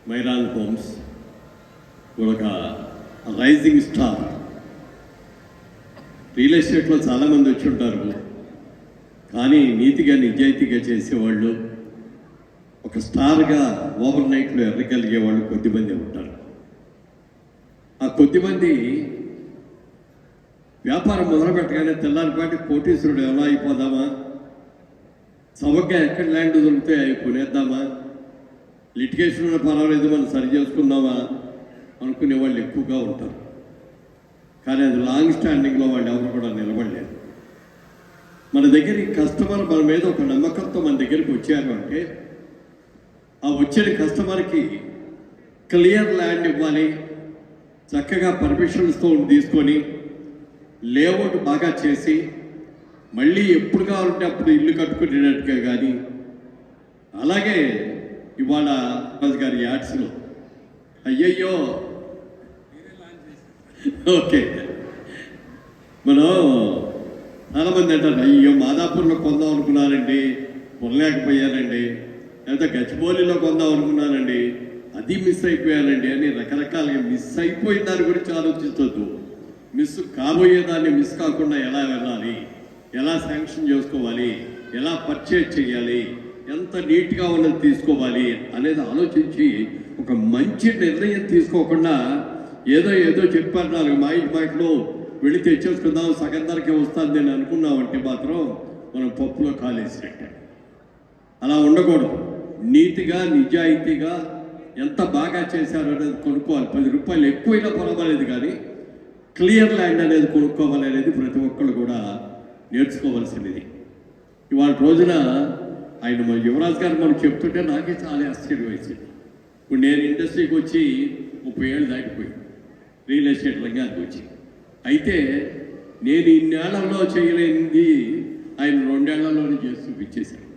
మైరాన్ homes ఒక rising star. Real ఎస్టేట్లో చాలామంది వచ్చి ఉంటారు, కానీ నీతిగా నిజాయితీగా చేసేవాళ్ళు, ఒక స్టార్గా ఓవర్ నైట్లో ఎర్రగలిగే వాళ్ళు కొద్దిమంది ఉంటారు. ఆ కొద్దిమంది వ్యాపారం మొదలుపెట్టగానే తెల్లారిపాటి కోటీశ్వరుడు ఎలా అయిపోదామా, సవగ్గా ఎక్కడ ల్యాండ్ దొరికితే అవి కొనేద్దామా, లిటిగేషన్ పర్వాలేదు మనం సరి చేసుకుందామా అనుకునే వాళ్ళు ఎక్కువగా ఉంటారు. కానీ అది లాంగ్ స్టాండింగ్లో వాళ్ళు ఎవరు కూడా నిలబడలేదు. మన దగ్గరికి కస్టమర్ మన మీద ఒక నమ్మకంతో మన దగ్గరికి వచ్చారు అంటే ఆ వచ్చిన కస్టమర్కి క్లియర్ ల్యాండ్ ఇవ్వాలి, చక్కగా పర్మిషన్స్తో తీసుకొని లేఅవుట్ బాగా చేసి మళ్ళీ ఎప్పుడు కావాలంటే అప్పుడు ఇల్లు కట్టుకునేటట్టుగా. కానీ అలాగే ఇవాళ గారి యాడ్స్లో అయ్యయ్యో ఓకే మనం చాలామంది అంటారు, అయ్యో మాదాపూర్లో కొందాం అనుకున్నానండి కొనలేకపోయానండి, లేదా గచ్చిబౌలిలో కొందాం అనుకున్నానండి అది మిస్ అయిపోయానండి అని రకరకాలుగా మిస్ అయిపోయిన దాని గురించి ఆలోచించవద్దు. మిస్ కాబోయేదాన్ని మిస్ కాకుండా ఎలా వెళ్ళాలి, ఎలా శాంక్షన్ చేసుకోవాలి, ఎలా పర్చేజ్ చేయాలి, ఎంత నీట్గా ఉన్నది తీసుకోవాలి అనేది ఆలోచించి ఒక మంచి నిర్ణయం తీసుకోకుండా ఏదో చెప్పారు నాలుగు మాటలు వెళ్ళి తెచ్చేసుకుందాం సగం ధరకే వస్తుంది అని అనుకున్నామంటే మాత్రం మనం పప్పులో కాలేసినట్టే. అలా ఉండకూడదు. నీతిగా నిజాయితీగా ఎంత బాగా చేశారు అనేది కొనుక్కోవాలి. 10 రూపాయలు ఎక్కువైనా పర్వాలేదు, కానీ క్లియర్ ల్యాండ్ అనేది కొనుక్కోవాలి అనేది ప్రతి ఒక్కళ్ళు కూడా నేర్చుకోవాల్సినది. ఇవాళ రోజున ఆయన మన యువరాజ్ గారు మనం చెప్తుంటే నాకే చాలా ఆశ్చర్యం వేసింది. ఇప్పుడు నేను ఇండస్ట్రీకి వచ్చి 30 ఏళ్ళు దాటిపోయింది, రియల్ ఎస్టేట్ రంగానికి వచ్చి. అయితే నేను ఇన్నేళ్లలో చేయలేనిది ఆయన 2 ఏళ్లలోనే చేసి చూపించేశాను.